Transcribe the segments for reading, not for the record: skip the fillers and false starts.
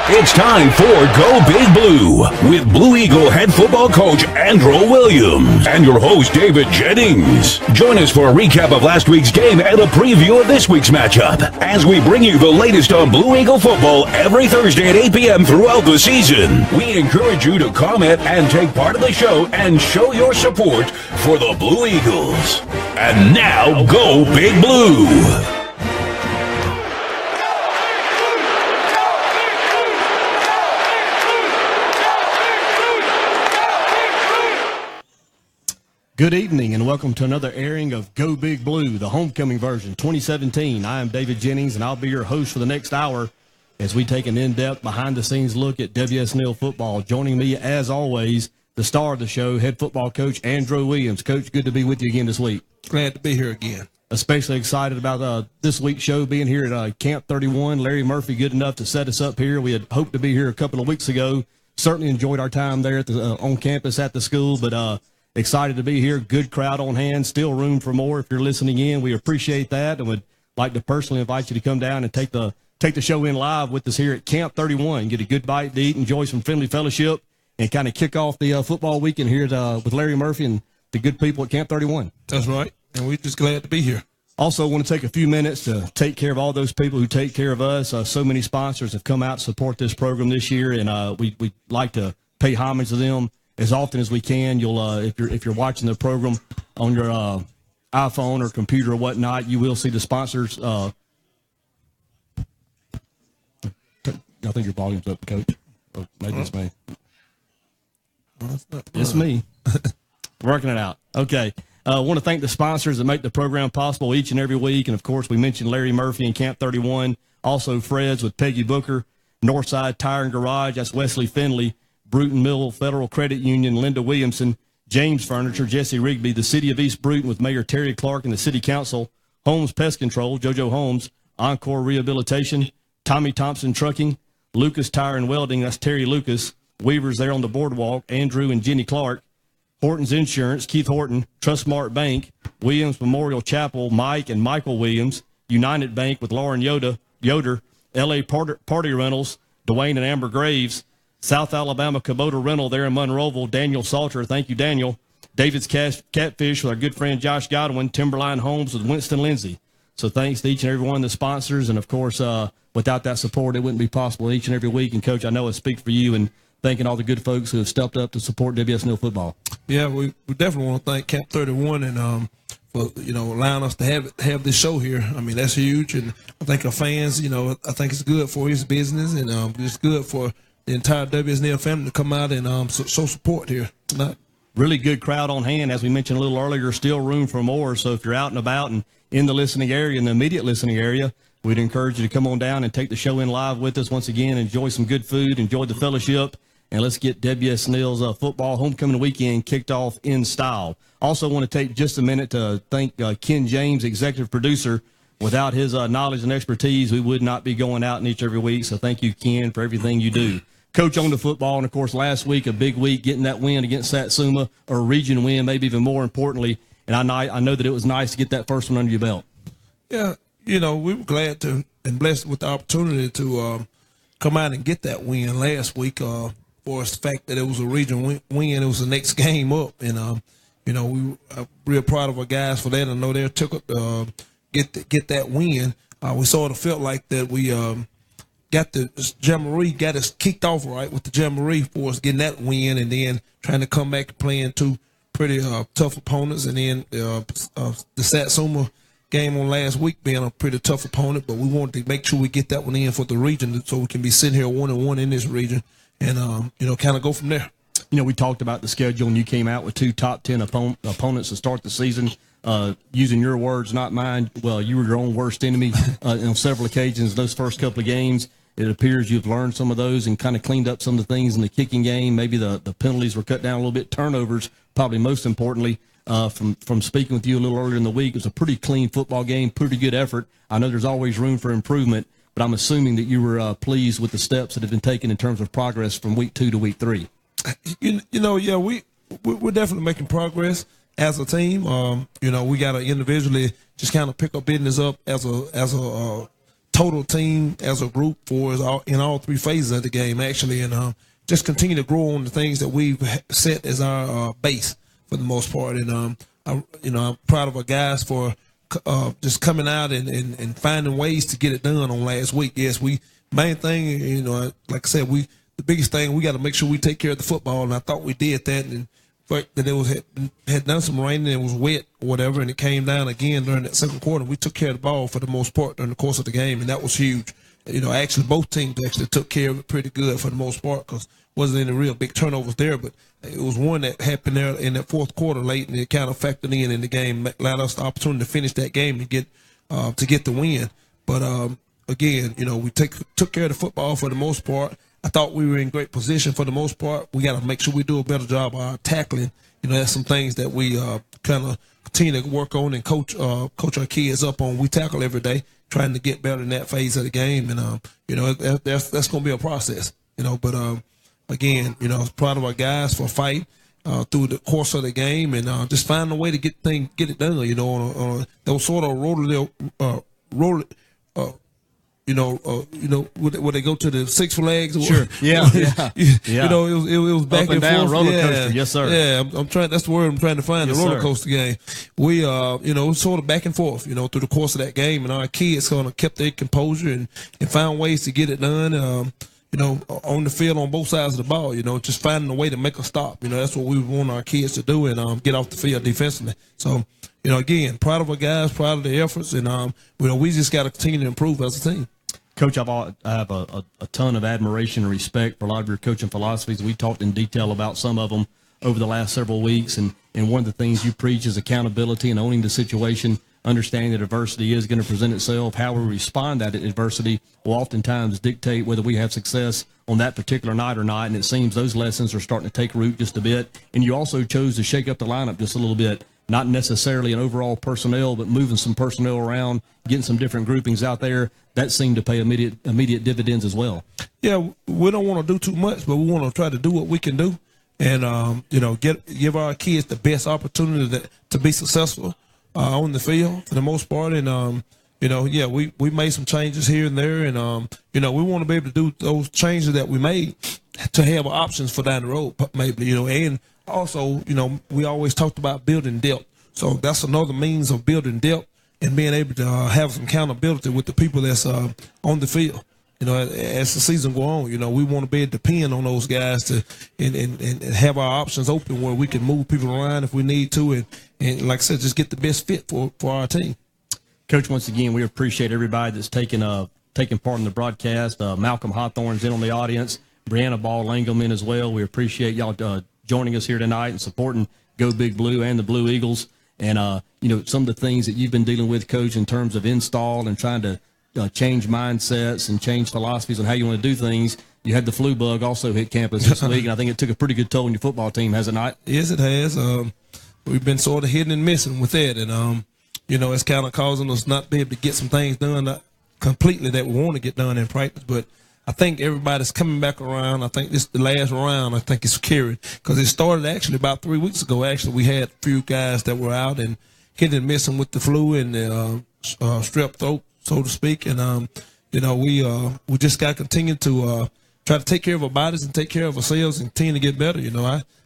It's time for Go Big Blue with Blue Eagle head football coach Andrew Williams and your host David Jennings. Join us for a recap of last week's game and a preview of this week's matchup as we bring you the latest on Blue Eagle football every Thursday at 8 p.m. throughout the season. We encourage you to comment and take part of the show and show your support for the Blue Eagles. And now, Go Big Blue! Good evening and welcome to another airing of Go Big Blue, the homecoming version 2017. I am David Jennings and I'll be your host for the next hour as we take an in-depth behind-the-scenes look at WSN football. Joining me as always, the star of the show, head football coach Andrew Williams. Coach, good to be with you again this week. Glad to be here again. Especially excited about this week's show being here at Camp 31. Larry Murphy good enough to set us up here. We had hoped to be here a couple of weeks ago. Certainly enjoyed our time there at on campus at the school, but excited to be here. Good crowd on hand. Still room for more if you're listening in. We appreciate that and would like to personally invite you to come down and take the show in live with us here at Camp 31. Get a good bite to eat, enjoy some friendly fellowship, and kind of kick off the football weekend here with Larry Murphy and the good people at Camp 31. That's right, and we're just glad to be here. Also want to take a few minutes to take care of all those people who take care of us. So many sponsors have come out to support this program this year, and we like to pay homage to them as often as we can. You'll if you're watching the program on your iPhone or computer or whatnot, you will see the sponsors. I think your volume's up, Coach. Or maybe it's me. It's me. Working it out. Okay. I want to thank the sponsors that make the program possible each and every week. And, of course, we mentioned Larry Murphy and Camp 31. Also, Fred's with Peggy Booker. Northside Tire and Garage, that's Wesley Finley. Brewton Mill Federal Credit Union, Linda Williamson. James Furniture, Jesse Rigby. The City of East Brewton with Mayor Terry Clark and the City Council. Holmes Pest Control, JoJo Holmes. Encore Rehabilitation. Tommy Thompson Trucking. Lucas Tire and Welding, that's Terry Lucas. Weavers there on the boardwalk, Andrew and Jenny Clark. Horton's Insurance, Keith Horton. Trustmark Bank. Williams Memorial Chapel, Mike and Michael Williams. United Bank with Lauren Yoder. L.A. Party Rentals, Dwayne and Amber Graves. South Alabama Kubota Rental there in Monroeville, Daniel Salter. Thank you, Daniel. David's Catfish with our good friend Josh Godwin. Timberline Homes with Winston Lindsay. So thanks to each and every one of the sponsors. And, of course, without that support, it wouldn't be possible each and every week. And, Coach, I know I speak for you and thanking all the good folks who have stepped up to support WSN football. Yeah, we definitely want to thank Camp 31 and for allowing us to have this show here. I mean, that's huge, and I think our fans, I think it's good for his business, and it's good for the entire WSN family to come out and show support here tonight. Really good crowd on hand, as we mentioned a little earlier. Still room for more. So if you're out and about and in the listening area, in the immediate listening area, we'd encourage you to come on down and take the show in live with us once again. Enjoy some good food, enjoy the fellowship. And let's get WSN's football homecoming weekend kicked off in style. Also want to take just a minute to thank Ken James, executive producer. Without his knowledge and expertise, we would not be going out in each every week. So thank you, Ken, for everything you do. Coach on the football, and, of course, last week, a big week, getting that win against Satsuma, or a region win, maybe even more importantly. And I know that it was nice to get that first one under your belt. Yeah, we were glad to and blessed with the opportunity to come out and get that win last week. For the fact that it was a region win, it was the next game up, and we were real proud of our guys for that. I know they took get that win. We sort of felt like that we got the Jamboree, got us kicked off right with the Jamboree for us getting that win, and then trying to come back and playing two pretty tough opponents, and then the Satsuma game on last week being a pretty tough opponent. But we wanted to make sure we get that one in for the region, so we can be sitting here 1-1 in this region. And, kind of go from there. We talked about the schedule, and you came out with two top 10 opponents to start the season. Using your words, not mine, well, you were your own worst enemy on several occasions. Those first couple of games, it appears you've learned some of those and kind of cleaned up some of the things in the kicking game. Maybe the penalties were cut down a little bit. Turnovers, probably most importantly. From speaking with you a little earlier in the week, it was a pretty clean football game, pretty good effort. I know there's always room for improvement. But I'm assuming that you were pleased with the steps that have been taken in terms of progress from week 2 to week 3. Yeah, we're definitely making progress as a team. We got to individually just kind of pick our business up as a total team as a group for us in all three phases of the game, actually, and just continue to grow on the things that we've set as our base for the most part. And I'm proud of our guys for just coming out and finding ways to get it done on last week. Yes, main thing, like I said, the biggest thing, we got to make sure we take care of the football, and I thought we did that. And that it had done some rain and it was wet or whatever, and it came down again during that second quarter. We took care of the ball for the most part during the course of the game, and that was huge. Actually, both teams actually took care of it pretty good for the most part, because wasn't any real big turnovers there, but it was one that happened there in that fourth quarter late, and it kind of factored in the game, allowed us the opportunity to finish that game and get the win. But again, we took care of the football for the most part. I thought we were in great position for the most part. We got to make sure we do a better job of tackling. That's some things that we kind of continue to work on and coach our kids up on. We tackle every day, trying to get better in that phase of the game, and that's going to be a process. But again, proud of our guys for fight through the course of the game, and just find a way to get it done. On those sort of would they go to the Six Flags? Sure. Yeah. It was back up and down forth. roller coaster. Yes, sir. Yeah, I'm trying. That's the word I'm trying to find. Yes, the roller sir. coaster game. We, sort of back and forth. Through the course of that game, and our kids kind of kept their composure and found ways to get it done. On the field on both sides of the ball. Just finding a way to make a stop. That's what we want our kids to do, and get off the field defensively. So, again, proud of our guys, proud of the efforts, and we just got to continue to improve as a team. Coach, I have a ton of admiration and respect for a lot of your coaching philosophies. We talked in detail about some of them over the last several weeks, and one of the things you preach is accountability and owning the situation, understanding that adversity is going to present itself. How we respond to that adversity will oftentimes dictate whether we have success on that particular night or not, and it seems those lessons are starting to take root just a bit. And you also chose to shake up the lineup just a little bit. Not necessarily an overall personnel, but moving some personnel around, getting some different groupings out there. That seemed to pay immediate dividends as well. Yeah, we don't want to do too much, but we want to try to do what we can do, and give our kids the best opportunity to be successful on the field for the most part. And we made some changes here and there, and we want to be able to do those changes that we made to have options for down the road, maybe. And also, we always talked about building depth. So that's another means of building depth and being able to have some accountability with the people that's on the field. As the season go on, we want to be able to depend on those guys to and have our options open where we can move people around if we need to, and like I said, just get the best fit for our team. Coach, once again, we appreciate everybody that's taking part in the broadcast. Malcolm Hawthorne's in on the audience. Brianna Ball-Langelman as well. We appreciate y'all joining us here tonight and supporting Go Big Blue and the Blue Eagles. And, some of the things that you've been dealing with, Coach, in terms of install and trying to change mindsets and change philosophies on how you want to do things. You had the flu bug also hit campus this week, and I think it took a pretty good toll on your football team, has it not? Yes, it has. We've been sort of hitting and missing with that, and, it's kind of causing us not to be able to get some things done completely that we want to get done in practice, but I think everybody's coming back around. I think this is the last round. I think it's carried because it started actually about 3 weeks ago. Actually, we had a few guys that were out and hitting and missing with the flu and strep throat, so to speak. And we just got to continue to try to take care of our bodies and take care of ourselves and continue to get better.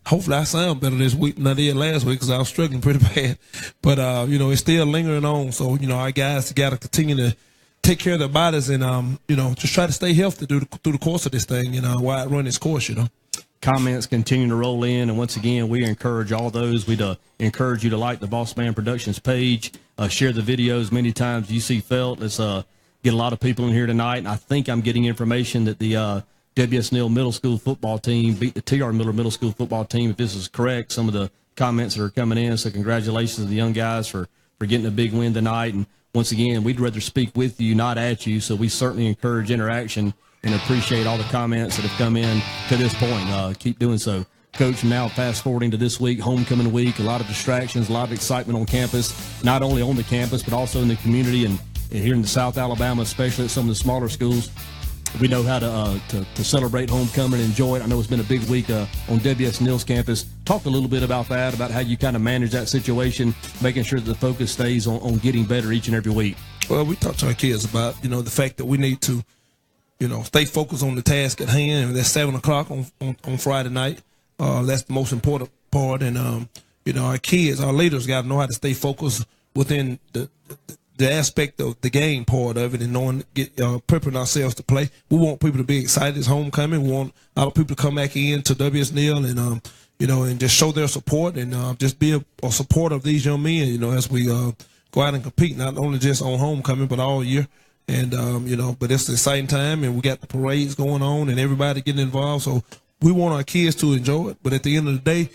Hopefully I sound better this week than I did last week because I was struggling pretty bad. But it's still lingering on. So our guys got to continue to take care of their bodies and, just try to stay healthy through the course of this thing, while it runs its course, Comments continue to roll in, and once again, we encourage all those. We'd encourage you to like the Bossman Productions page, share the videos many times you see felt. Let's get a lot of people in here tonight, and I think I'm getting information that the WSN Middle School football team beat the TR Miller Middle School football team. If this is correct, some of the comments that are coming in, so congratulations to the young guys for getting a big win tonight. And once again, we'd rather speak with you, not at you, so we certainly encourage interaction and appreciate all the comments that have come in to this point. Keep doing so. Coach, now fast-forwarding to this week, homecoming week, a lot of distractions, a lot of excitement on campus, not only on the campus but also in the community and here in the South Alabama, especially at some of the smaller schools. We know how to celebrate homecoming and enjoy it. I know it's been a big week on WSN's campus. Talk a little bit about that, about how you kind of manage that situation, making sure that the focus stays on getting better each and every week. Well, we talk to our kids about, the fact that we need to, stay focused on the task at hand. And that's 7 o'clock on Friday night. That's the most important part. And, our kids, our leaders got to know how to stay focused within the aspect of the game part of it and knowing, preparing ourselves to play. We want people to be excited. It's homecoming. We want our people to come back in to WSN and, and just show their support and just be a support of these young men, as we go out and compete, not only just on homecoming, but all year. And, but it's an exciting time, and we got the parades going on and everybody getting involved. So we want our kids to enjoy it. But at the end of the day,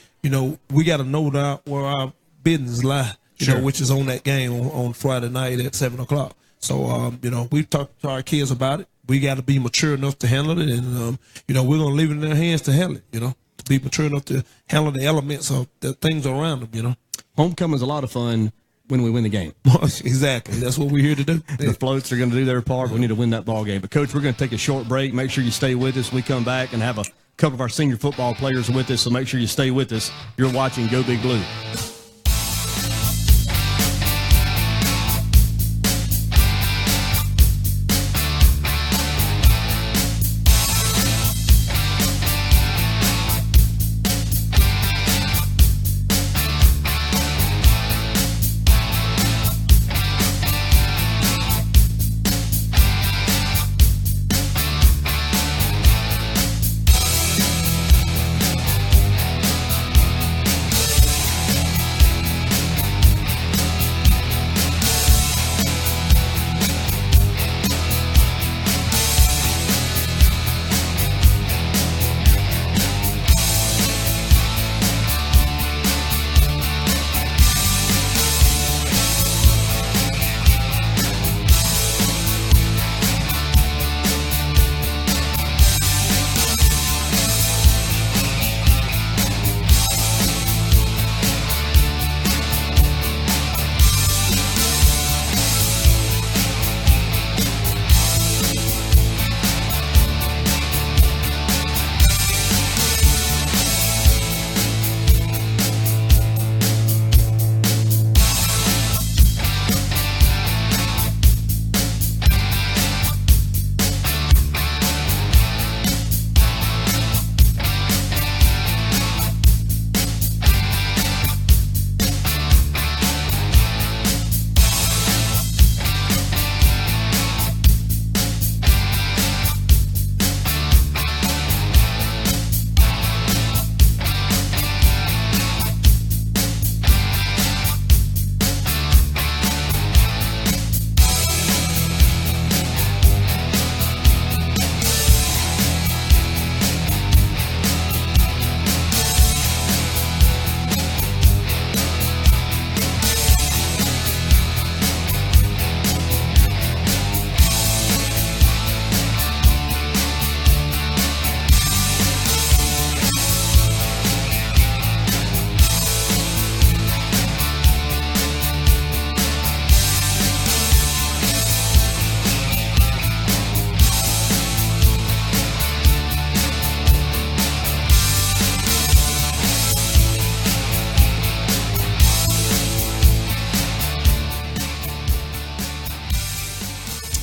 we got to know where our business lie. Sure. Which is on that game on Friday night at 7 o'clock. So, we've talked to our kids about it. We got to be mature enough to handle it. And, we're going to leave it in their hands to handle it, to be mature enough to handle the elements of the things around them, Homecoming's a lot of fun when we win the game. Exactly. That's what we're here to do. The floats are going to do their part. We need to win that ball game. But, Coach, we're going to take a short break. Make sure you stay with us. We come back and have a couple of our senior football players with us, so make sure you stay with us. You're watching Go Big Blue.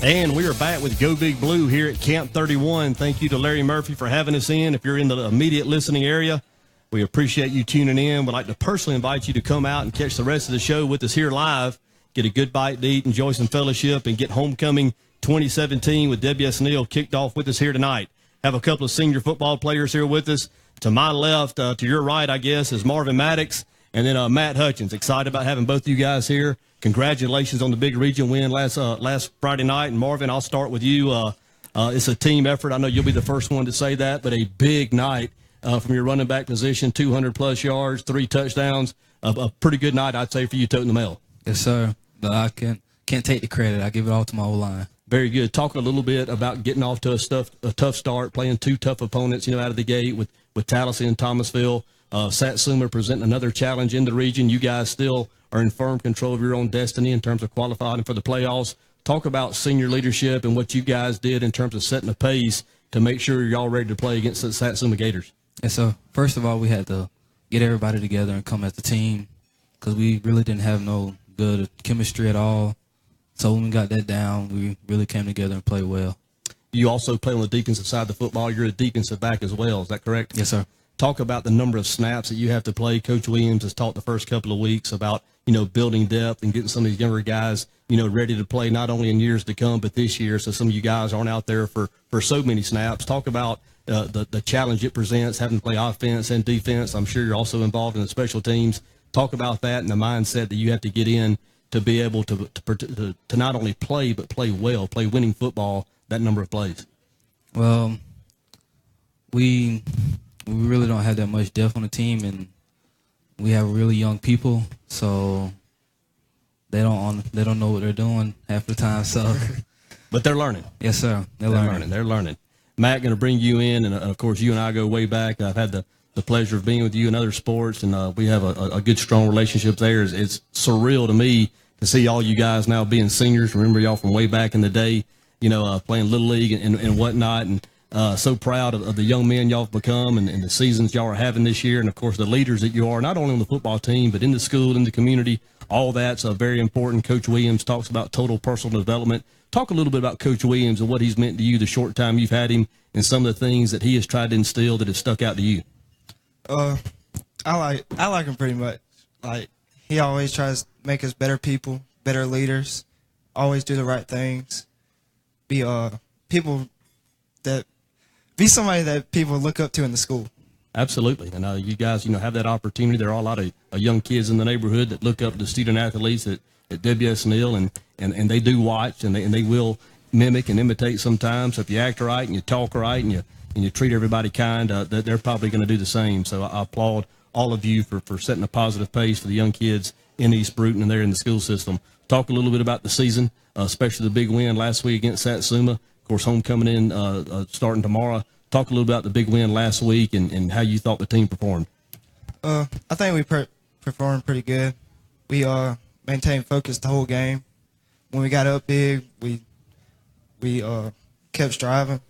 And we are back with Go Big Blue here at Camp 31. Thank you to Larry Murphy for having us in. If you're in the immediate listening area, we appreciate you tuning in. We'd like to personally invite you to come out and catch the rest of the show with us here live, get a good bite to eat, enjoy some fellowship, and get Homecoming 2017 with WSN kicked off with us here tonight. Have a couple of senior football players here with us. To my left, to your right, I guess, is Marvin Maddox, and then Matt Hutchins. Excited about having both of you guys here. Congratulations on the big region win last Friday night. And Marvin, I'll start with you. It's a team effort. I know you'll be the first one to say that, but a big night from your running back position, 200-plus yards, 3 touchdowns. A pretty good night, I'd say, for you toting the mail. Yes, sir. But I can't take the credit. I give it all to my O-line. Very good. Talk a little bit about getting off to a tough start, playing 2 tough opponents, out of the gate with Tallahassee and Thomasville. Satsuma presenting another challenge in the region. You guys still are in firm control of your own destiny in terms of qualifying for the playoffs. Talk about senior leadership and what you guys did in terms of setting a pace to make sure you're all ready to play against the Satsuma Gators. And so, first of all, we had to get everybody together and come as a team because we really didn't have no good chemistry at all. So when we got that down, we really came together and played well. You also play on the defensive side of the football. You're a defensive back as well. Is that correct? Yes, sir. Talk about the number of snaps that you have to play. Coach Williams has talked the first couple of weeks about, building depth and getting some of these younger guys, ready to play not only in years to come, but this year. So some of you guys aren't out there for so many snaps. Talk about the challenge it presents, having to play offense and defense. I'm sure you're also involved in the special teams. Talk about that and the mindset that you have to get in to be able to not only play, but play well, play winning football, that number of plays. Well, we really don't have that much depth on the team, and we have really young people, so they don't know what they're doing half the time. So, but they're learning. Yes, sir. They're learning. They're learning. Matt, going to bring you in, and of course, you and I go way back. I've had the pleasure of being with you in other sports, and we have a good, strong relationship there. It's surreal to me to see all you guys now being seniors. Remember y'all from way back in the day, playing Little League and whatnot, and so proud of the young men y'all have become and the seasons y'all are having this year, and, of course, the leaders that you are, not only on the football team, but in the school, in the community. All that's very important. Coach Williams talks about total personal development. Talk a little bit about Coach Williams and what he's meant to you the short time you've had him and some of the things that he has tried to instill that have stuck out to you. I like him pretty much. Like, he always tries to make us better people, better leaders, always do the right things, be somebody that people look up to in the school. Absolutely. And you guys, have that opportunity. There are a lot of young kids in the neighborhood that look up to student athletes at WSN, and they do watch, and they will mimic and imitate sometimes. So if you act right and you talk right and you treat everybody kind, they're probably going to do the same. So I applaud all of you for setting a positive pace for the young kids in East Brewton and there in the school system. Talk a little bit about the season, especially the big win last week against Satsuma. Of course, homecoming in starting tomorrow. Talk a little about the big win last week and how you thought the team performed. I think we performed pretty good. We maintained focus the whole game. When we got up big, we kept striving.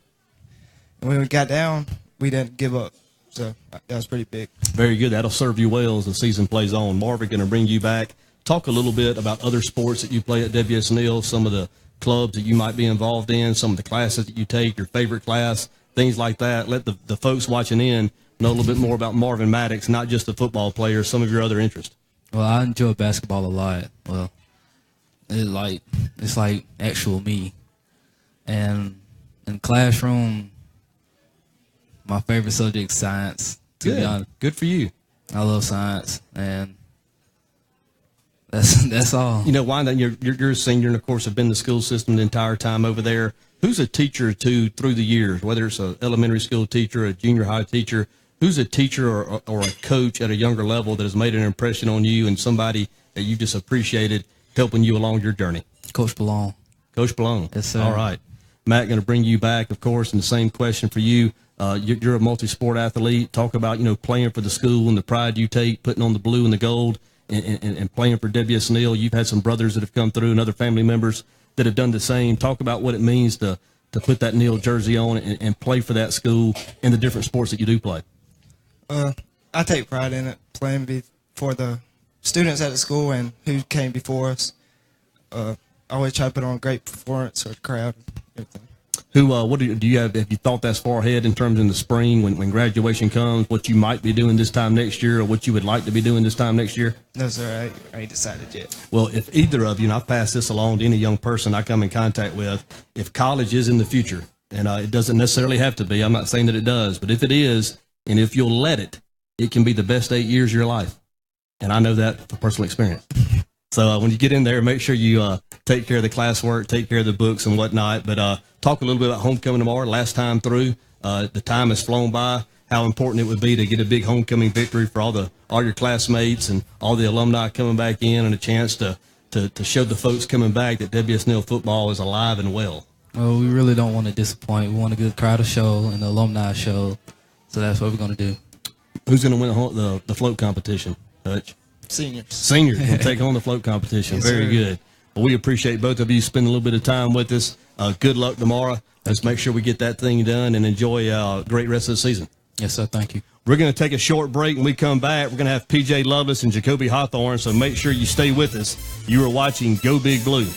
And when we got down, we didn't give up. So that was pretty big. Very good. That'll serve you well as the season plays on. Marvin, going to bring you back. Talk a little bit about other sports that you play at WSN, some of the clubs that you might be involved in, some of the classes that you take, your favorite class, things like that. Let the folks watching in know a little bit more about Marvin Maddox, not just the football player, some of your other interests. Well, I enjoy basketball a lot. Well, it's like actual me. And in classroom, my favorite subject is science. To be honest. Good for you. I love science, and that's all. Wanda, you're a senior and, of course, have been in the school system the entire time over there. Who's a teacher or two through the years, whether it's an elementary school teacher, a junior high teacher, who's a teacher or a coach at a younger level that has made an impression on you and somebody that you just appreciated helping you along your journey? Coach Balone. Coach Balone. Yes, sir. All right. Matt, going to bring you back, of course, and the same question for you. You're a multi-sport athlete. Talk about, playing for the school and the pride you take, putting on the blue and the gold and playing for WSN. You've had some brothers that have come through and other family members that have done the same. Talk about what it means to put that Neil jersey on and play for that school and the different sports that you do play. I take pride in it, playing for the students at the school and who came before us. I always try to put on a great performance for the crowd and everything. What do you have you thought that's far ahead in terms in the spring when graduation comes, what you might be doing this time next year or what you would like to be doing this time next year? No, sir, I ain't decided yet. Well, if either of you, and I've passed this along to any young person I come in contact with, if college is in the future, and it doesn't necessarily have to be, I'm not saying that it does, but if it is, and if you'll let it, it can be the best 8 years of your life. And I know that from personal experience. So when you get in there, make sure you take care of the classwork, take care of the books and whatnot. But talk a little bit about homecoming tomorrow. Last time through, the time has flown by. How important it would be to get a big homecoming victory for all your classmates and all the alumni coming back in, and a chance to show the folks coming back that WSN football is alive and well. Well, we really don't want to disappoint. We want a good crowd show and the alumni show, so that's what we're going to do. Who's going to win the float competition, Hutch? Seniors. Seniors will take on the float competition. Yes, Very sir. good. But we appreciate both of you spending a little bit of time with us. Good luck tomorrow. Let's make sure we get that thing done and enjoy a great rest of the season. Yes, sir. Thank you. We're going to take a short break. When we come back, we're going to have P.J. Lovelace and Jacoby Hawthorne, so make sure you stay with us. You are watching Go Big Blue.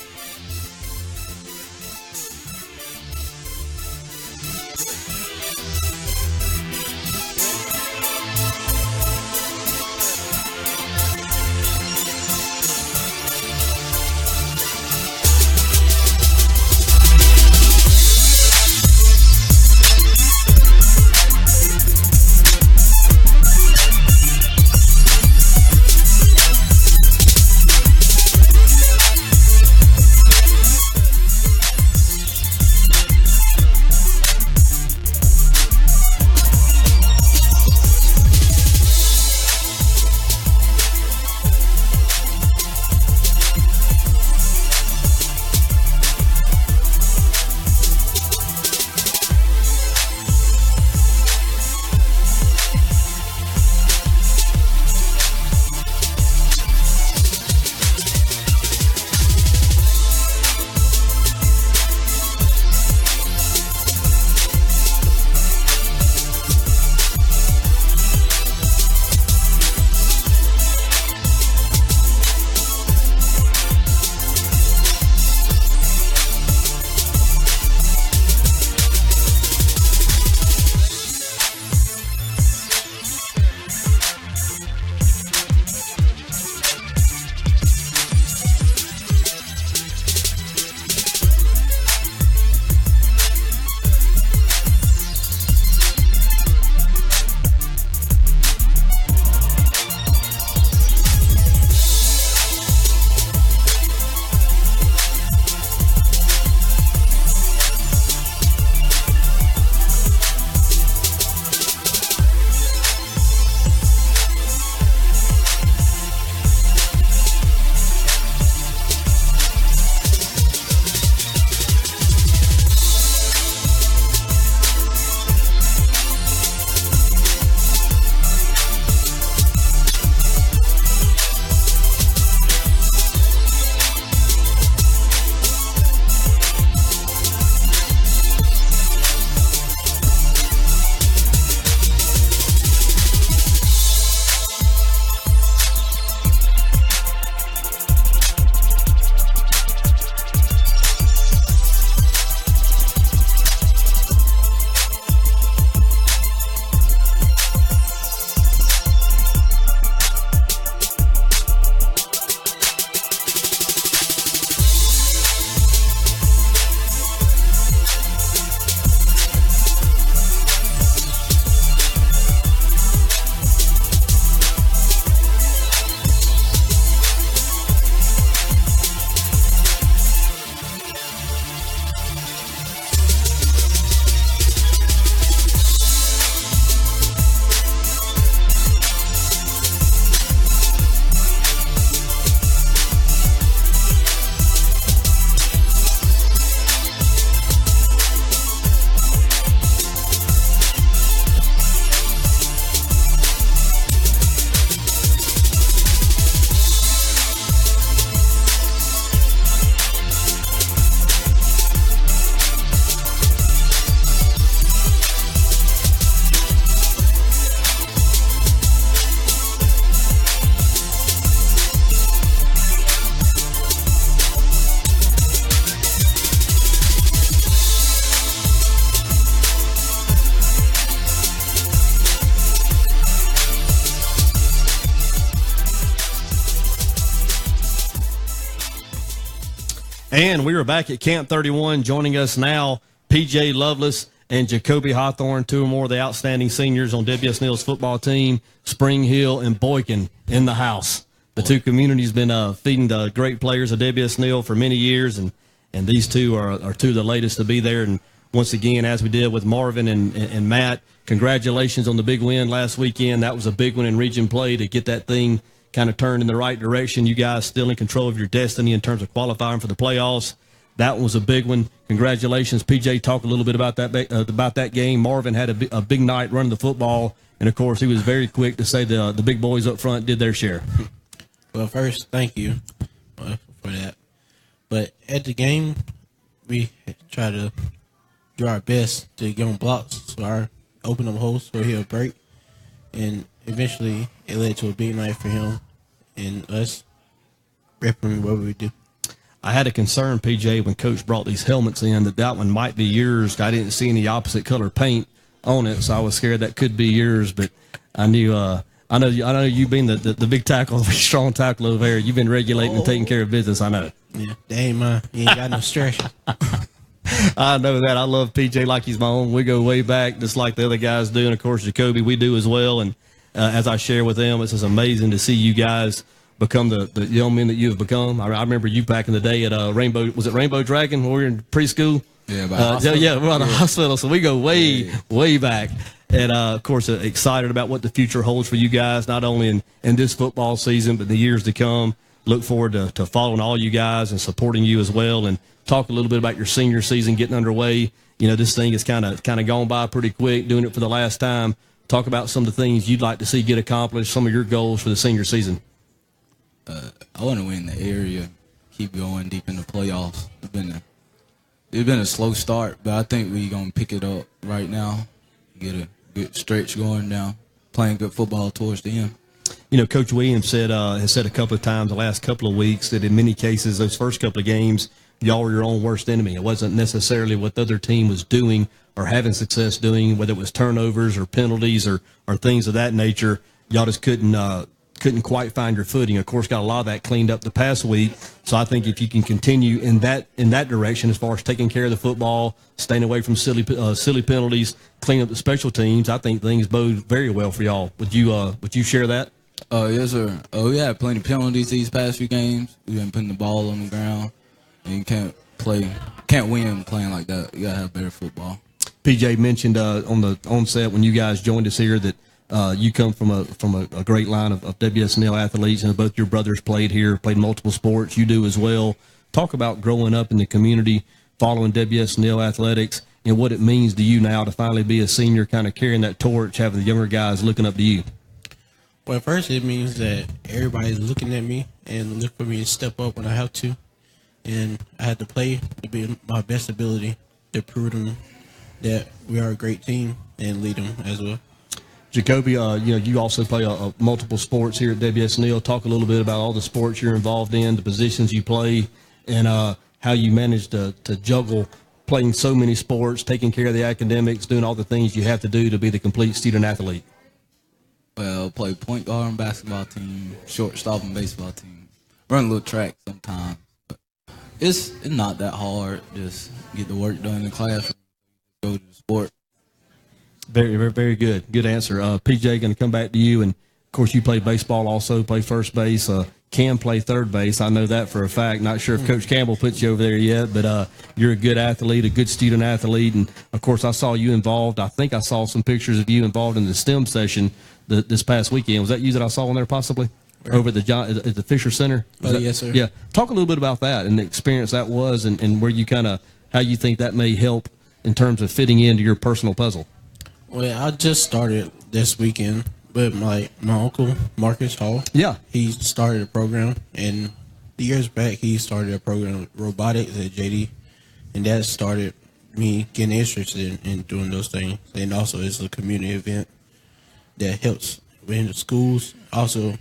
And we are back at Camp 31. Joining us now, P.J. Lovelace and Jacoby Hawthorne, two or more of the outstanding seniors on WSN's football team. Spring Hill and Boykin in the house. The two communities been feeding the great players of WSN for many years, and these two are two of the latest to be there. And once again, as we did with Marvin and Matt, congratulations on the big win last weekend. That was a big one in region play to get that thing kind of turned in the right direction. You guys still in control of your destiny in terms of qualifying for the playoffs. That was a big one. Congratulations. PJ talked a little bit about that game. Marvin had a big night running the football, and, of course, he was very quick to say the big boys up front did their share. Well, first, thank you for that. But at the game, we try to do our best to get on blocks, so open up holes so he'll break. And eventually, it led to a big night for him and us repping what we do. I had a concern, PJ, when Coach brought these helmets in that one might be yours. I didn't see any opposite color paint on it, so I was scared that could be yours. But I knew, I know you being the big tackle, the strong tackle over there. You've been regulating and taking care of business. I know. Yeah, that ain't mine. You ain't got no stress. I know that. I love PJ like he's my own. We go way back, just like the other guys do, and of course Jacoby, we do as well. And as I share with them, it's just amazing to see you guys become the young men that you have become. I remember you back in the day at Rainbow Dragon when we were in preschool? Yeah, we're on the hospital, so we go way back. And, of course, excited about what the future holds for you guys, not only in this football season, but the years to come. Look forward to following all you guys and supporting you as well. And talk a little bit about your senior season getting underway. You know, this thing has kind of gone by pretty quick, doing it for the last time. Talk about some of the things you'd like to see get accomplished, some of your goals for the senior season. I want to win the area, keep going deep in the playoffs. It's been a slow start, but I think we're going to pick it up right now, get a good stretch going now, playing good football towards the end. You know, Coach Williams has said a couple of times the last couple of weeks that in many cases, those first couple of games, y'all were your own worst enemy. It wasn't necessarily what the other team was doing or having success doing, whether it was turnovers or penalties or things of that nature. Y'all just couldn't quite find your footing. Of course, got a lot of that cleaned up the past week. So I think if you can continue in that direction as far as taking care of the football, staying away from silly penalties, clean up the special teams, I think things bode very well for y'all. Would you share that? Yes, sir. We had plenty of penalties these past few games. We've been putting the ball on the ground, and you can't win playing like that. You gotta have better football. PJ mentioned on the onset when you guys joined us here that you come from a great line of WSNL athletes, and both your brothers played here, played multiple sports. You do as well. Talk about growing up in the community, following WSNL athletics, and what it means to you now to finally be a senior, kind of carrying that torch, having the younger guys looking up to you. Well, first it means that everybody's looking at me and look for me to step up when I have to, and I had to play to be my best ability to prove them that we are a great team and lead them as well. Jacoby, you also play multiple sports here at WSNL. Talk a little bit about all the sports you're involved in, the positions you play, and how you manage to juggle playing so many sports, taking care of the academics, doing all the things you have to do to be the complete student athlete. Well, play point guard on basketball team, shortstop on baseball team. Run a little track sometimes. But it's not that hard. Just get the work done in the classroom, go to the sport. Very, very, very good. Good answer. PJ, going to come back to you. And, of course, you play baseball also, play first base, can play third base. I know that for a fact. Not sure if Coach Campbell puts you over there yet, but you're a good athlete, a good student athlete. And, of course, I saw you involved. I think I saw some pictures of you involved in the STEM session this past weekend. Was that you that I saw on there possibly? Right. Over at the Fisher Center? Yes, sir. Yeah. Talk a little bit about that and the experience that was and where you how you think that may help in terms of fitting into your personal puzzle. Well, I just started this weekend with my uncle, Marcus Hall. Yeah. He started a program, and years back he started a program with robotics at JD, and that started me getting interested in doing those things. And also it's a community event that helps in the schools. Also,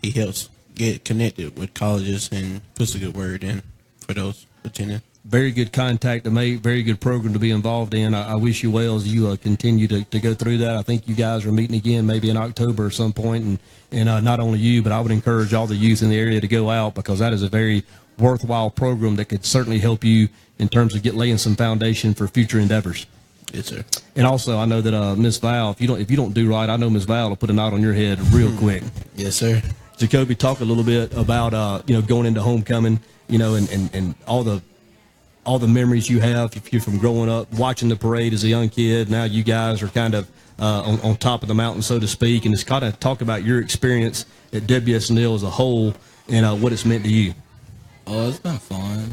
he helps get connected with colleges and puts a good word in for those attending. Very good contact to make, very good program to be involved in. I wish you well as you continue to go through that. I think you guys are meeting again maybe in October or some point, and not only you, but I would encourage all the youth in the area to go out because that is a very worthwhile program that could certainly help you in terms of laying some foundation for future endeavors. Yes, sir. And also, I know that Miss Val, if you don't do right, I know Miss Val will put a knot on your head real quick. Yes, sir. Jacoby, talk a little bit about going into homecoming, and all the memories you have if you're from growing up, watching the parade as a young kid. Now you guys are kind of on top of the mountain, so to speak, and just kind of talk about your experience at WSNL as a whole and what it's meant to you. Oh, it's been fun.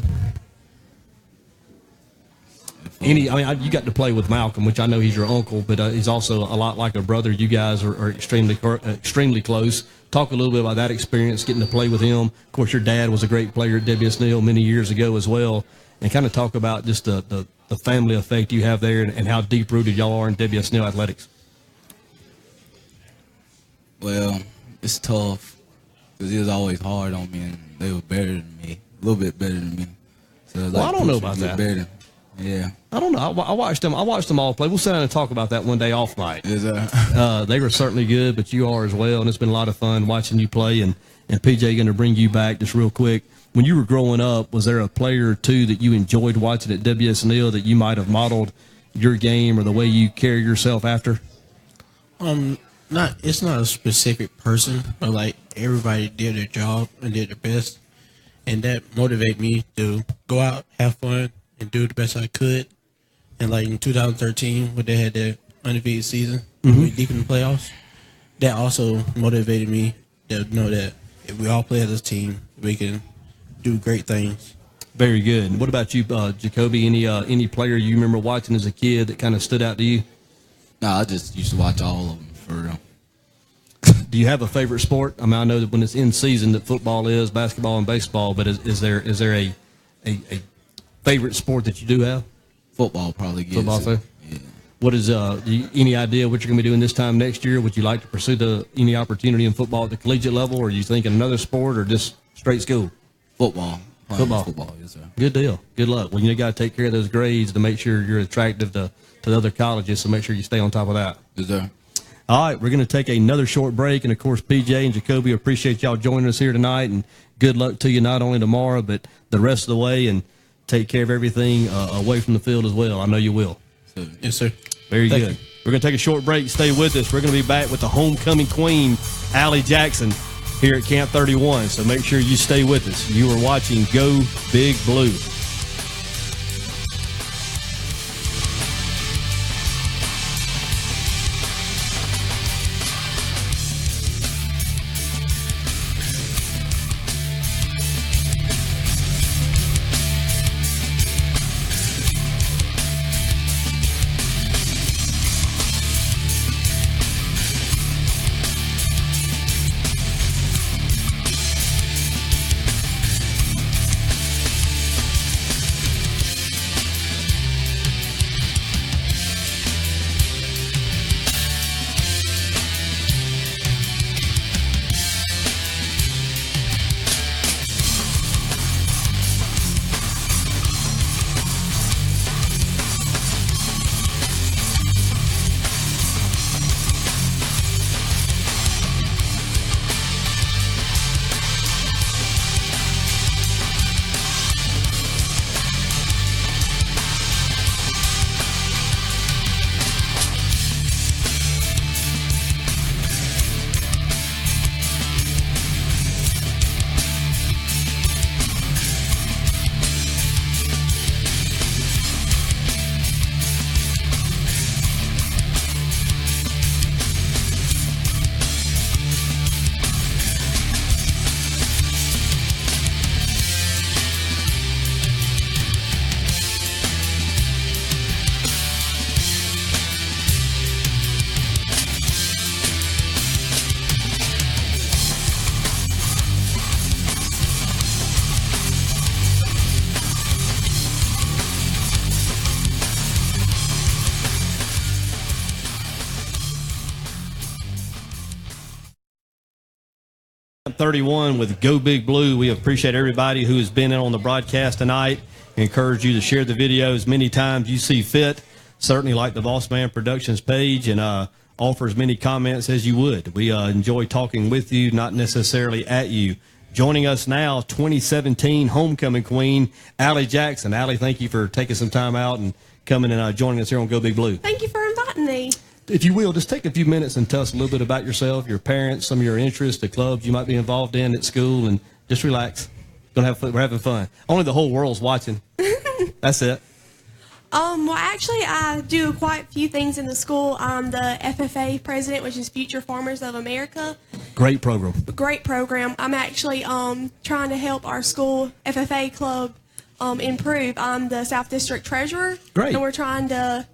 You got to play with Malcolm, which I know he's your uncle, but he's also a lot like a brother. You guys are extremely close. Talk a little bit about that experience, getting to play with him. Of course, your dad was a great player at WSN many years ago as well, and kind of talk about just the family effect you have there and how deep-rooted y'all are in WSN athletics. Well, it's tough because it was always hard on me, and they were better than me, a little bit better than me. So I don't know about that. Better. Yeah. I don't know. I watched them all play. We'll sit down and talk about that one day off night. Is that? They were certainly good, but you are as well, and it's been a lot of fun watching you play. And PJ, going to bring you back just real quick. When you were growing up, was there a player or two that you enjoyed watching at WSN that you might have modeled your game or the way you carry yourself after? It's not a specific person, but like everybody did their job and did their best, and that motivated me to go out, have fun, and do the best I could. And like in 2013, when they had their undefeated season, we deep in the playoffs, that also motivated me to know that if we all play as a team, we can do great things. Very good. And what about you, Jacoby? Any player you remember watching as a kid that kind of stood out to you? No, I just used to watch all of them for real. Do you have a favorite sport? I mean, I know that when it's in season that football is, basketball and baseball, but is there a favorite sport that you do have? Football probably gets Football, it. too? Yeah. What is any idea what you're going to be doing this time next year? Would you like to pursue any opportunity in football at the collegiate level, or are you thinking another sport, or just straight school? Football. Football, yes, sir. Good deal. Good luck. Well, you got to take care of those grades to make sure you're attractive to the other colleges, so make sure you stay on top of that. Yes, sir. All right, we're going to take another short break, and, of course, PJ and Jacoby, appreciate y'all joining us here tonight, and good luck to you not only tomorrow but the rest of the way, and take care of everything away from the field as well. I know you will. Yes, sir. Very Thank good. you. We're going to take a short break. Stay with us. We're going to be back with the homecoming queen, Allie Jackson, here at Camp 31, so make sure you stay with us. You are watching Go Big Blue. Camp 31 with Go Big Blue. We appreciate everybody who has been in on the broadcast tonight. Encourage you to share the video as many times you see fit. Certainly like the Bossman Productions page, and offer as many comments as you would. We enjoy talking with you, not necessarily at you. Joining us now, 2017 homecoming queen, Allie Jackson. Allie, thank you for taking some time out and coming and joining us here on Go Big Blue. Thank you for inviting me. If you will, just take a few minutes and tell us a little bit about yourself, your parents, some of your interests, the clubs you might be involved in at school, and just relax. We're having fun. Only the whole world's watching. That's it. Well, actually, I do quite a few things in the school. I'm the FFA president, which is Future Farmers of America. Great program. Great program. I'm actually trying to help our school FFA club improve. I'm the South District Treasurer. Great. And we're trying to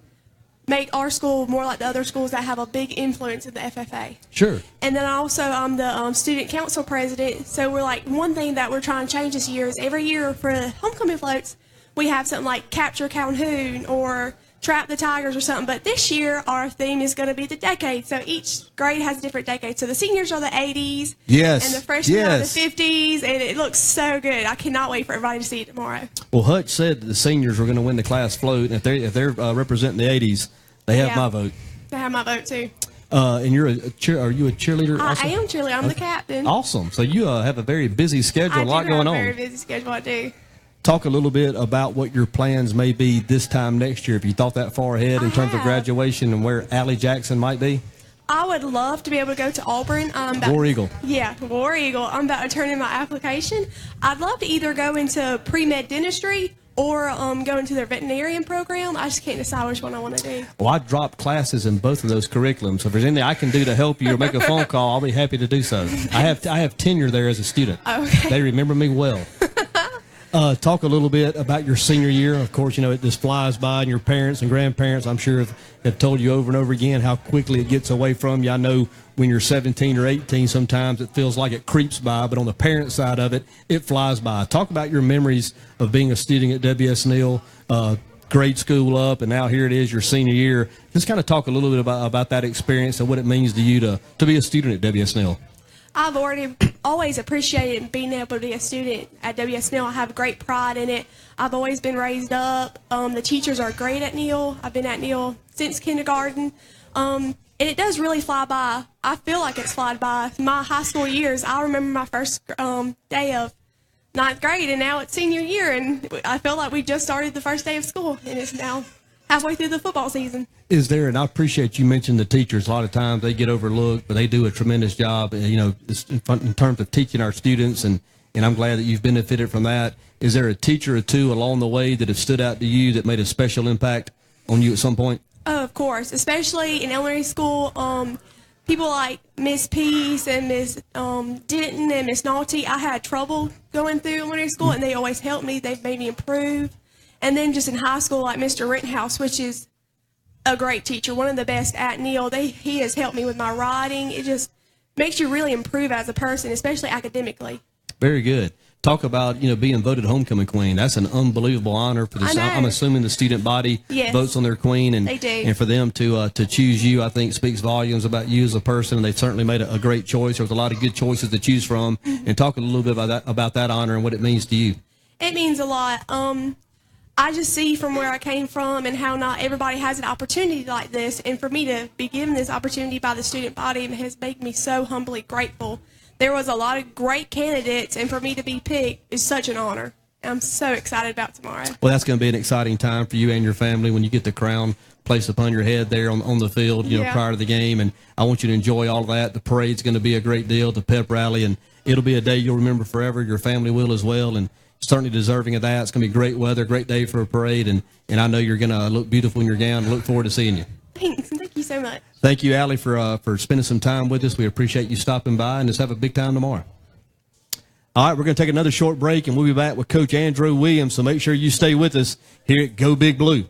make our school more like the other schools that have a big influence in the FFA. Sure. And then also I'm the student council president. So we're like, one thing that we're trying to change this year is every year for the homecoming floats, we have something like Capture Calhoun or Trap the Tigers or something. But this year our theme is going to be the decade. So each grade has a different decade. So the seniors are the 80s. Yes. And the freshmen are the Yes. 50s. And it looks so good. I cannot wait for everybody to see it tomorrow. Well, Hutch said that the seniors were going to win the class float, and if they're representing the 80s, they have Yeah. my vote. They have my vote too. And you're are you a cheerleader? I also? am cheerleader. I'm the captain. Awesome. So you have a very busy schedule, I a lot do going have a on. very busy schedule. I do. Talk a little bit about what your plans may be this time next year. If you thought that far ahead in I terms of have. graduation and where Allie Jackson might be. I would love to be able to go to Auburn. War Eagle. Yeah, War Eagle. I'm about to turn in my application. I'd love to either go into pre-med dentistry or go into their veterinarian program. I just can't decide which one I want to do. Well, I dropped classes in both of those curriculums. So if there's anything I can do to help you or make a phone call, I'll be happy to do so. I have tenure there as a student. Okay. They remember me well. Talk a little bit about your senior year. Of course, you know, it just flies by, and your parents and grandparents, I'm sure, have told you over and over again how quickly it gets away from you. I know when you're 17 or 18, sometimes it feels like it creeps by, but on the parent side of it, it flies by. Talk about your memories of being a student at WSN, grade school up, and now here it is, your senior year. Just kind of talk a little bit about that experience and what it means to you to be a student at WSN. I've always appreciated being able to be a student at WSN. I have great pride in it. I've always been raised up. The teachers are great at Neal. I've been at Neal since kindergarten. And it does really fly by. I feel like it's flied by. My high school years, I remember my first day of ninth grade, and now it's senior year, and I feel like we just started the first day of school, and it's now halfway through the football season. Is there, and I appreciate you mentioned the teachers. A lot of times they get overlooked, but they do a tremendous job, you know, in terms of teaching our students, and I'm glad that you've benefited from that. Is there a teacher or two along the way that have stood out to you that made a special impact on you at some point? Oh, of course, especially in elementary school. People like Miss Peace and Miss Denton and Miss Naughty. I had trouble going through elementary school, and they always helped me. They've made me improve. And then just in high school, like Mr. Rittenhouse, which is a great teacher, one of the best at Neal. He has helped me with my writing. It just makes you really improve as a person, especially academically. Very good. Talk about, you know, being voted homecoming queen. That's an unbelievable honor for this. I know. I'm assuming the student body Yes. votes on their queen, and They do. and for them to choose you, I think speaks volumes about you as a person. And they've certainly made a great choice. There was a lot of good choices to choose from. Mm-hmm. And talk a little bit about that honor and what it means to you. It means a lot. I just see from where I came from and how not everybody has an opportunity like this. And for me to be given this opportunity by the student body has made me so humbly grateful. There was a lot of great candidates, and for me to be picked is such an honor. I'm so excited about tomorrow. Well, that's going to be an exciting time for you and your family when you get the crown placed upon your head there on the field, you know, Yeah. prior to the game. And I want you to enjoy all that. The parade's going to be a great deal, the pep rally, and it'll be a day you'll remember forever. Your family will as well, and certainly deserving of that. It's going to be great weather, great day for a parade, and I know you're going to look beautiful in your gown. I look forward to seeing you. Thanks. Thank you so much. Thank you, Allie, for spending some time with us. We appreciate you stopping by, and let's have a big time tomorrow. All right, we're going to take another short break, and we'll be back with Coach Andrew Williams, so make sure you stay with us here at Go Big Blue.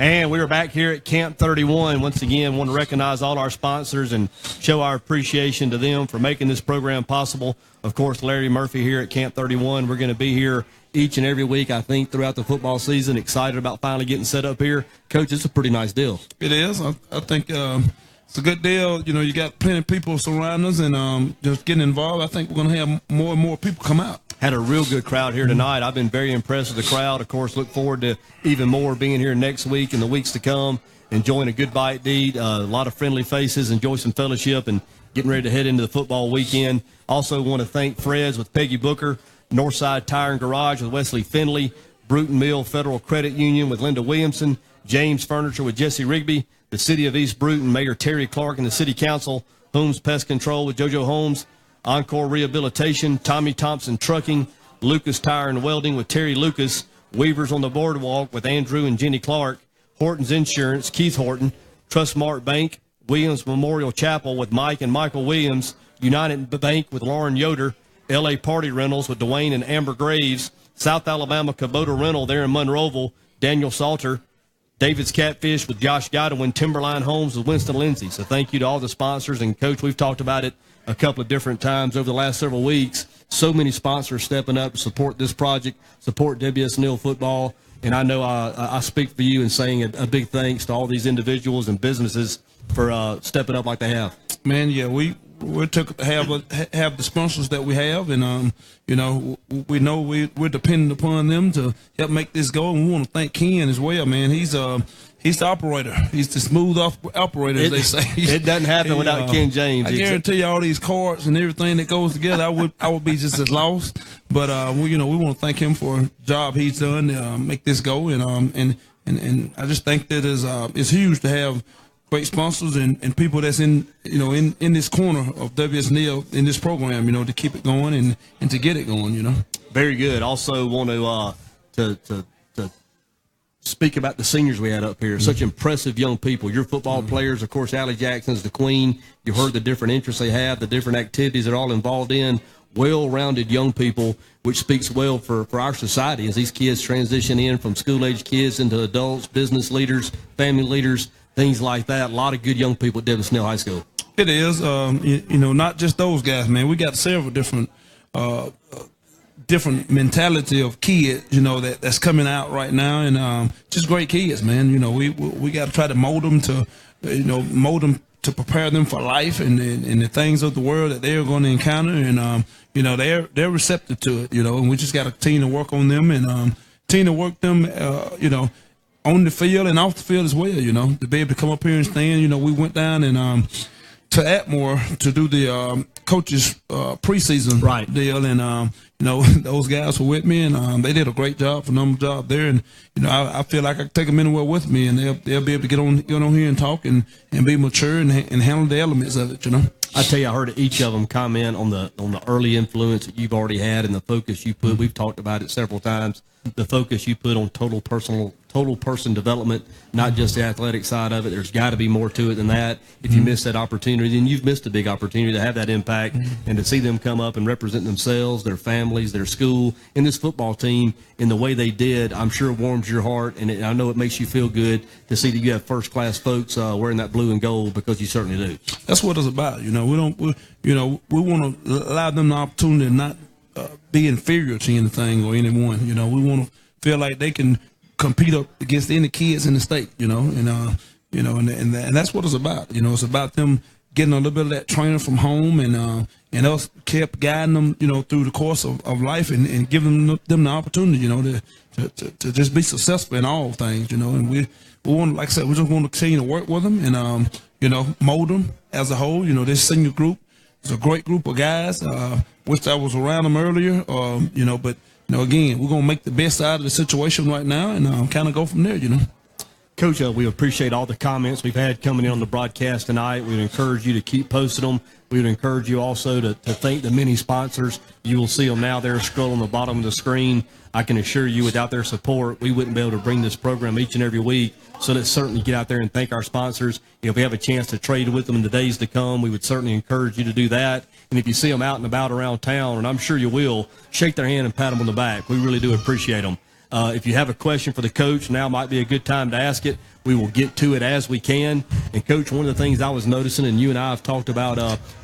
And we are back here at Camp 31. Once again, want to recognize all our sponsors and show our appreciation to them for making this program possible. Of course, Larry Murphy here at Camp 31. We're going to be here each and every week, I think, throughout the football season. Excited about finally getting set up here. Coach, it's a pretty nice deal. It is. I think it's a good deal. You know, you got plenty of people surrounding us and just getting involved. I think we're going to have more and more people come out. Had a real good crowd here tonight. I've been very impressed with the crowd. Of course, look forward to even more being here next week and the weeks to come, enjoying a good bite to eat, a lot of friendly faces, enjoy some fellowship, and getting ready to head into the football weekend. Also want to thank Fred's with Peggy Booker, Northside Tire and Garage with Wesley Finley, Brewton Mill Federal Credit Union with Linda Williamson, James Furniture with Jesse Rigby, the City of East Brewton, Mayor Terry Clark and the City Council, Holmes Pest Control with JoJo Holmes, Encore Rehabilitation, Tommy Thompson Trucking, Lucas Tire and Welding with Terry Lucas, Weavers on the Boardwalk with Andrew and Jenny Clark, Horton's Insurance, Keith Horton, Trustmark Bank, Williams Memorial Chapel with Mike and Michael Williams, United Bank with Lauren Yoder, L.A. Party Rentals with Dwayne and Amber Graves, South Alabama Kubota Rental there in Monroeville, Daniel Salter, David's Catfish with Josh Godwin, Timberline Homes with Winston Lindsay. So thank you to all the sponsors. And, Coach, we've talked about it a couple of different times over the last several weeks. So many sponsors stepping up to support this project, support WSN football. And I know I speak for you in saying a big thanks to all these individuals and businesses for stepping up like they have. Man, yeah, we're took to have the sponsors that we have, and you know we're dependent upon them to help make this go. And we want to thank Ken as well, man. He's the operator. He's the smooth operator, as they say. It doesn't happen without Ken James. I guarantee you, all these cards and everything that goes together, I would be just as lost. But we want to thank him for the job he's done to make this go, and I just think that it's huge to have great sponsors and people that's in this corner of WSN in this program, to keep it going and to get it going, Very good. Also want to speak about the seniors we had up here. Such impressive young people. Your football players, of course, Allie Jackson's the queen. You heard the different interests they have, the different activities they're all involved in. Well-rounded young people, which speaks well for our society as these kids transition in from school-age kids into adults, business leaders, family leaders, things like that. A lot of good young people at WSN High School. It is. Not just those guys, man. We got several different mentality of kids, that's coming out right now, and just great kids, man. We got to try to mold them to prepare them for life and the things of the world that they're going to encounter, and they're receptive to it, and we just got to continue to work on them and continue to work them, on the field and off the field as well, to be able to come up here and stand. We went down and to Atmore to do the coaches preseason deal, and those guys were with me, and they did a great job, phenomenal job there, and I feel like I can take them anywhere with me, and they'll be able to get on here and talk and be mature and handle the elements of it, I tell you, I heard each of them comment on the early influence that you've already had and the focus you put. We've talked about it several times. The focus you put on total person development, not just the athletic side of it. There's got to be more to it than that. If you miss that opportunity, then you've missed a big opportunity to have that impact and to see them come up and represent themselves, their families, their school, and this football team in the way they did. I'm sure it warms your heart, and I know it makes you feel good to see that you have first-class folks wearing that blue and gold, because you certainly do. That's what it's about. We want to allow them the opportunity to not be inferior to anything or anyone. We want to feel like they can compete up against any kids in the state. And that's what it's about. It's about them getting a little bit of that training from home, and us kept guiding them, through the course of life, and giving them the opportunity, to just be successful in all things. And we want, like I said, we just want to continue to work with them and mold them as a whole. This senior group is a great group of guys. Wish I was around them earlier, but again, we're gonna make the best out of the situation right now, and kind of go from there. Coach, we appreciate all the comments we've had coming in on the broadcast tonight. We would encourage you to keep posting them. We would encourage you also to thank the many sponsors. You will see them now there scroll on the bottom of the screen. I can assure you, without their support, we wouldn't be able to bring this program each and every week. So let's certainly get out there and thank our sponsors. If we have a chance to trade with them in the days to come, we would certainly encourage you to do that. And if you see them out and about around town, and I'm sure you will, shake their hand and pat them on the back. We really do appreciate them. If you have a question for the coach, now might be a good time to ask it. We will get to it as we can. And, Coach, one of the things I was noticing, and you and I have talked about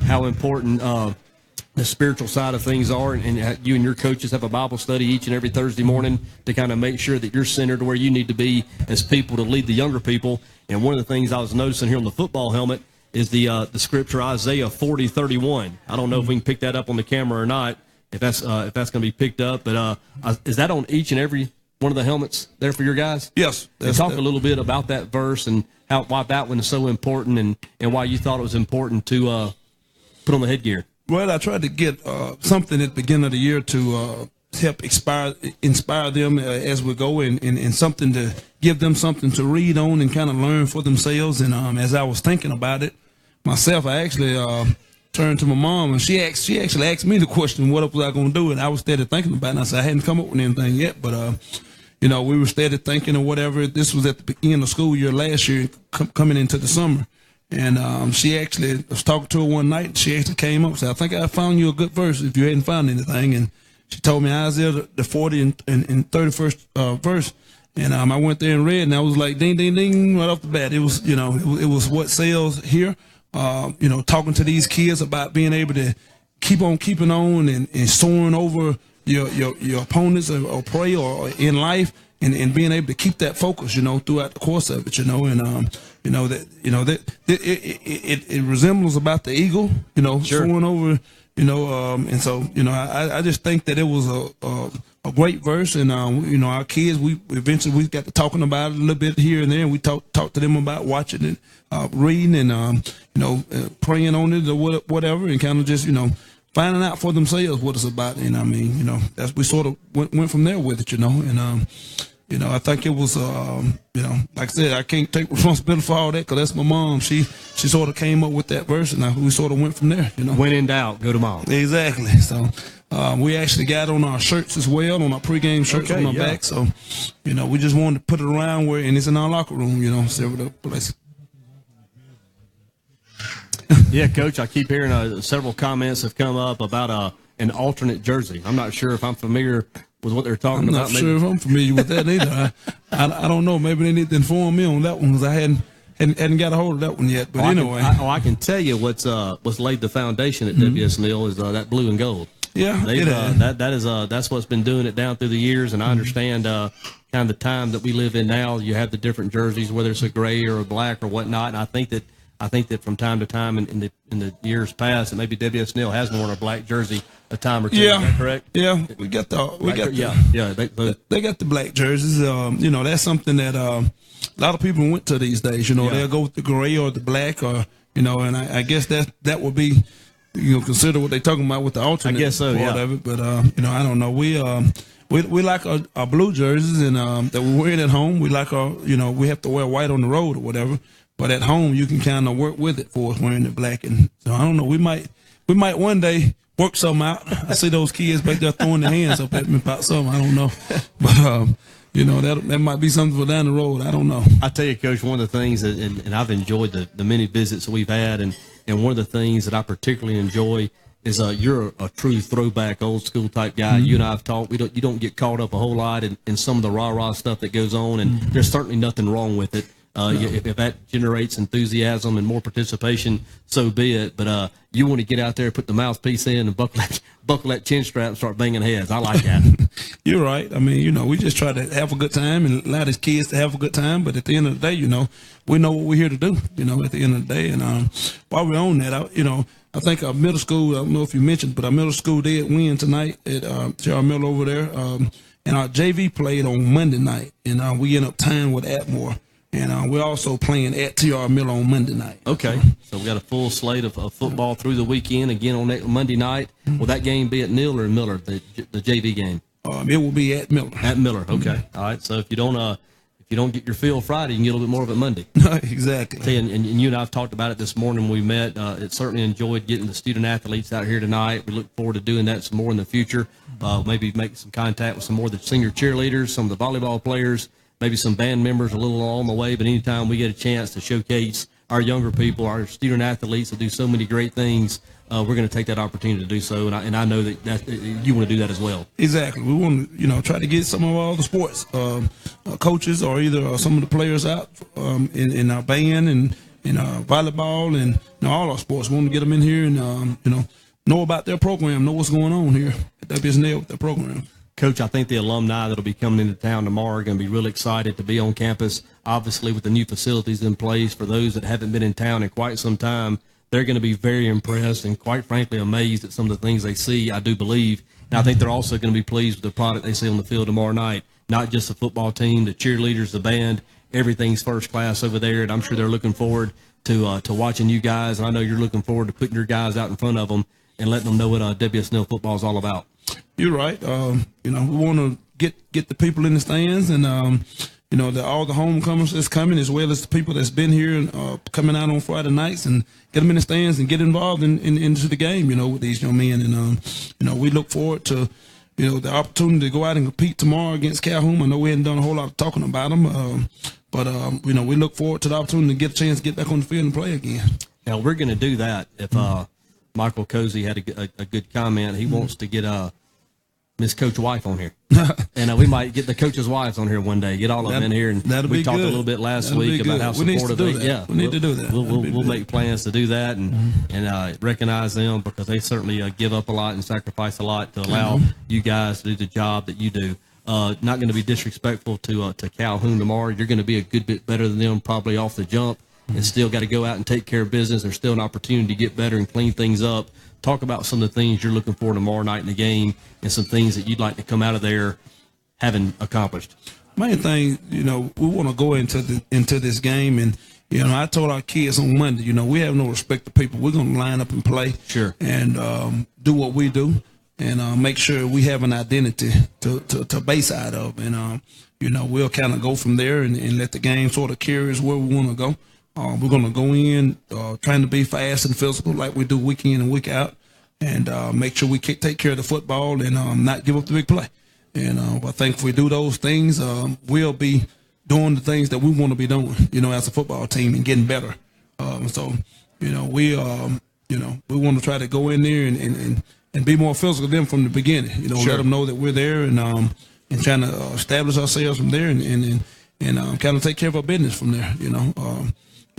how important the spiritual side of things are, and you and your coaches have a Bible study each and every Thursday morning to kind of make sure that you're centered where you need to be as people to lead the younger people. And one of the things I was noticing here on the football helmet is the scripture Isaiah 40:31. I don't know if we can pick that up on the camera or not, if that's going to be picked up, but is that on each and every one of the helmets there for your guys? Yes. And talk a little bit about that verse and why that one is so important and why you thought it was important to put on the headgear. Well, I tried to get something at the beginning of the year to help inspire them as we go, and something to give them something to read on and kind of learn for themselves. And as I was thinking about it myself, I actually turned to my mom, and she actually asked me the question, what was I going to do? And I was steady thinking about it, and I said I hadn't come up with anything yet, but we were steady thinking or whatever. This was at the beginning of school year last year, coming into the summer. And she actually was talking to her one night. And she actually came up and said, I think I found you a good verse if you hadn't found anything. And she told me Isaiah, the 40 and 31st verse. And I went there and read, and I was like, ding, ding, ding, right off the bat. It was, it was what sells here. Talking to these kids about being able to keep on keeping on and soaring over your opponents or prey or in life. And being able to keep that focus, throughout the course of it, it resembles about the eagle, Sure. soaring over, and so, I just think that it was a great verse, and our kids, we eventually got to talking about it a little bit here and there, and we talked to them about watching it, reading, and praying on it or whatever, and kind of just finding out for themselves what it's about. And that's, we sort of went from there with it, and I think it was, like I said, I can't take responsibility for all that because that's my mom. She sort of came up with that verse, and we sort of went from there, When in doubt, go to mom. Exactly. So we actually got on our shirts as well, on our pregame shirts on our back. So, we just wanted to put it around and it's in our locker room, several places. Yeah, Coach, I keep hearing several comments have come up about an alternate jersey. I'm not sure if I'm familiar with what they're talking about. I'm not sure if I'm familiar with that either. I don't know. Maybe they need to inform me on that one because I hadn't got a hold of that one yet. But anyway. I can tell you what's laid the foundation at WSN is that blue and gold. Yeah, that's what's been doing it down through the years, and I understand kind of the time that we live in now. You have the different jerseys, whether it's a gray or a black or whatnot, and I think that from time to time in the years past, that maybe WSN has worn a black jersey a time or two. Yeah, is that correct? Yeah, they got the black jerseys. That's something that a lot of people went to these days. They'll go with the gray or the black, or and I guess that would be consider what they're talking about with the alternate. I guess so. Part of it, but I don't know. We like our blue jerseys and that we're wearing at home. We like our we have to wear white on the road or whatever. But at home, you can kind of work with it for us wearing the black. And so I don't know. We might one day work something out. I see those kids back there throwing their hands up at me about something. I don't know. But, that might be something for down the road. I don't know. I tell you, Coach, one of the things, and I've enjoyed the many visits that we've had, and one of the things that I particularly enjoy is you're a true throwback, old school type guy. Mm-hmm. You and I have talked. You don't get caught up a whole lot in some of the rah-rah stuff that goes on, and there's certainly nothing wrong with it. If that generates enthusiasm and more participation, so be it. But you want to get out there, put the mouthpiece in, and buckle that chin strap and start banging heads. I like that. You're right. I mean, we just try to have a good time and allow these kids to have a good time. But at the end of the day, we know what we're here to do, at the end of the day. And while we're on that, I think our middle school, I don't know if you mentioned, but our middle school did win tonight at Charles Miller over there. And our JV played on Monday night, and we ended up tying with Atmore. And we're also playing at TR Miller on Monday night. Okay. So we got a full slate of football through the weekend, again on that Monday night. Will that game be at Neal or Miller, the JV game? It will be at Miller. At Miller, okay. All right. So if you don't get your fill Friday, you can get a little bit more of it Monday. Exactly. And you and I have talked about it this morning when we met. It certainly enjoyed getting the student athletes out here tonight. We look forward to doing that some more in the future. Maybe make some contact with some more of the senior cheerleaders, some of the volleyball players, maybe some band members a little along the way. But anytime we get a chance to showcase our younger people, our student athletes that do so many great things. We're going to take that opportunity to do so, and I know that you want to do that as well. Exactly. We want to, try to get some of all the sports coaches or either some of the players out in our band and in volleyball and all our sports. We want to get them in here and, know about their program, know what's going on here at WSN with their program. Coach, I think the alumni that will be coming into town tomorrow are going to be really excited to be on campus. Obviously, with the new facilities in place, for those that haven't been in town in quite some time, they're going to be very impressed and, quite frankly, amazed at some of the things they see, I do believe. And I think they're also going to be pleased with the product they see on the field tomorrow night. Not just the football team, the cheerleaders, the band, everything's first class over there. And I'm sure they're looking forward to watching you guys. And I know you're looking forward to putting your guys out in front of them and letting them know what WSN football is all about. You're right. We want to get the people in the stands and, all the homecomers that's coming, as well as the people that's been here and coming out on Friday nights, and get them in the stands and get involved into the game, with these young men. And, we look forward to, the opportunity to go out and compete tomorrow against Calhoun. I know we hadn't done a whole lot of talking about them, but we look forward to the opportunity to get a chance to get back on the field and play again. Now, we're going to do that. If Michael Cozy had a good comment, he wants to get Miss Coach Wife on here. And we might get the coach's wives on here one day, get all of them in here. And we talked a little bit last week about how supportive they are. We need to do that. We'll make plans to do that and recognize them, because they certainly give up a lot and sacrifice a lot to allow you guys to do the job that you do. Not going to be disrespectful to Calhoun tomorrow. You're going to be a good bit better than them probably off the jump, and still got to go out and take care of business. There's still an opportunity to get better and clean things up. Talk about some of the things you're looking for tomorrow night in the game and some things that you'd like to come out of there having accomplished. Main thing, we want to go into this game, and I told our kids on Monday, we have no respect to people. We're going to line up and play, sure, and do what we do, and make sure we have an identity to base out of, and we'll kind of go from there and let the game sort of carry us where we want to go. We're going to go in trying to be fast and physical like we do week in and week out, and make sure we take care of the football and not give up the big play. And I think if we do those things, we'll be doing the things that we want to be doing, as a football team, and getting better. We want to try to go in there and be more physical than them from the beginning. Sure. Let them know that we're there and trying to establish ourselves from there and kind of take care of our business from there.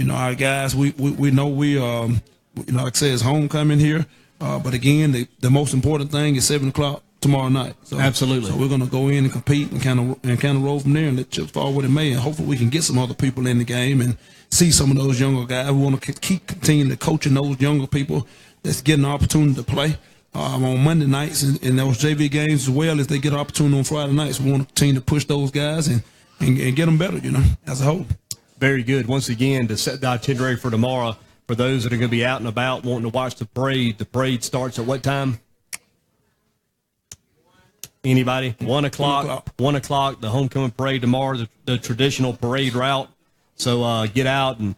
Our guys, we know like I said, it's homecoming here. But again, the most important thing is 7 o'clock tomorrow night. So, absolutely. So we're going to go in and compete and kind of roll from there and let chips fall where it may. And hopefully we can get some other people in the game and see some of those younger guys. We want to keep continuing to coaching those younger people that's getting the opportunity to play on Monday nights and those JV games, as well as they get an opportunity on Friday nights. We want to continue to push those guys and get them better, as a whole. Very good. Once again, to set the itinerary for tomorrow, for those that are going to be out and about wanting to watch the parade starts at what time? Anybody? 1 o'clock. 1 o'clock, the homecoming parade tomorrow, the traditional parade route. So get out and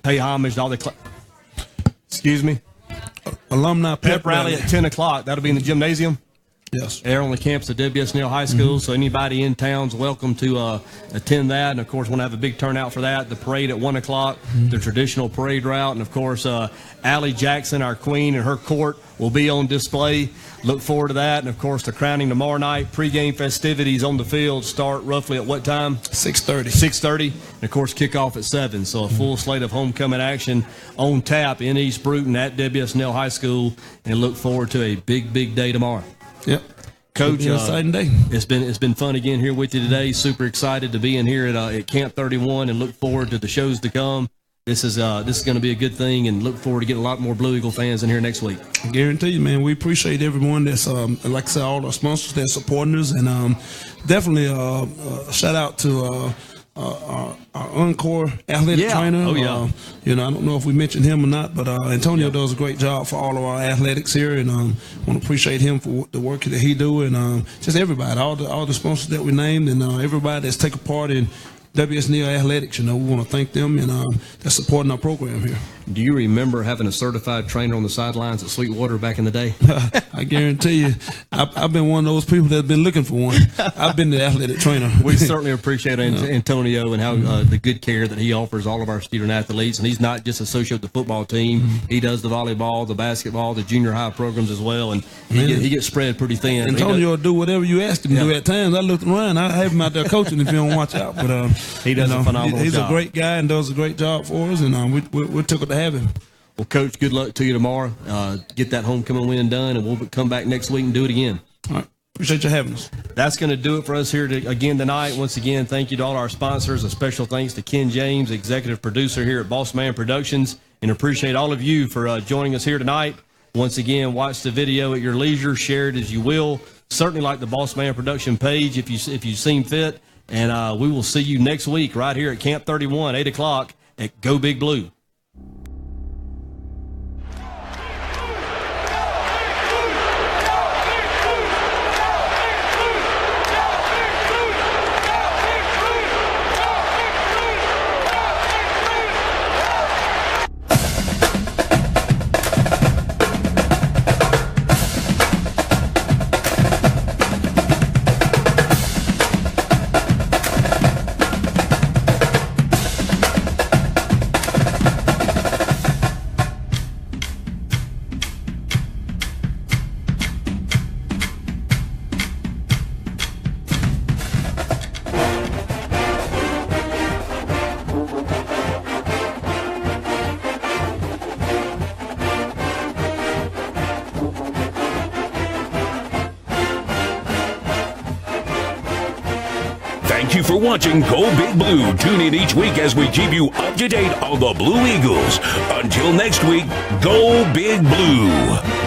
pay homage to all the alumni pep rally at 10 o'clock. That'll be in the gymnasium. Yes. They're on the campus of WSN High School, so anybody in town's welcome to attend that. And, of course, want to have a big turnout for that. The parade at 1 o'clock, the traditional parade route. And, of course, Allie Jackson, our queen, and her court will be on display. Look forward to that. And, of course, the crowning tomorrow night. Pre-game festivities on the field start roughly at what time? 6:30. 6:30. And, of course, kickoff at 7. So a full slate of homecoming action on tap in East Brewton at WSN High School. And look forward to a big, big day tomorrow. Yep. Coach, exciting day. It's been fun again here with you today. Super excited to be in here at Camp 31 and look forward to the shows to come. This is going to be a good thing, and look forward to getting a lot more Blue Eagle fans in here next week. I guarantee you, man. We appreciate everyone that's like I said, all our sponsors that's supporting us, and definitely shout out to our Encore athletic trainer. Oh, yeah. I don't know if we mentioned him or not, but Antonio does a great job for all of our athletics here, and want to appreciate him for the work that he do, and just everybody, all the sponsors that we named, and everybody that's taking part in WSN athletics. We want to thank them and that's supporting our program here. Do you remember having a certified trainer on the sidelines at Sweetwater back in the day? I guarantee you, I've been one of those people that's been looking for one. I've been the athletic trainer. We certainly appreciate Antonio and how the good care that he offers all of our student athletes. And he's not just associated with the football team. He does the volleyball, the basketball, the junior high programs as well. And he gets spread pretty thin. Antonio will do whatever you ask him to do. At times, I looked around. I have him out there coaching if you don't watch out. But he does a phenomenal job. He's a great guy and does a great job for us. And we're tickled to have him. Well, Coach, good luck to you tomorrow. Get that homecoming win done, and we'll come back next week and do it again. All right. Appreciate you having us. That's going to do it for us here again tonight. Once again, thank you to all our sponsors. A special thanks to Ken James, executive producer here at Bossman Productions, and appreciate all of you for joining us here tonight. Once again, watch the video at your leisure. Share it as you will. Certainly like the Bossman Production page if you seem fit. And we will see you next week right here at Camp 31, 8 o'clock at Go Big Blue. Thank you for watching Go Big Blue. Tune in each week as we keep you up to date on the Blue Eagles. Until next week, Go Big Blue.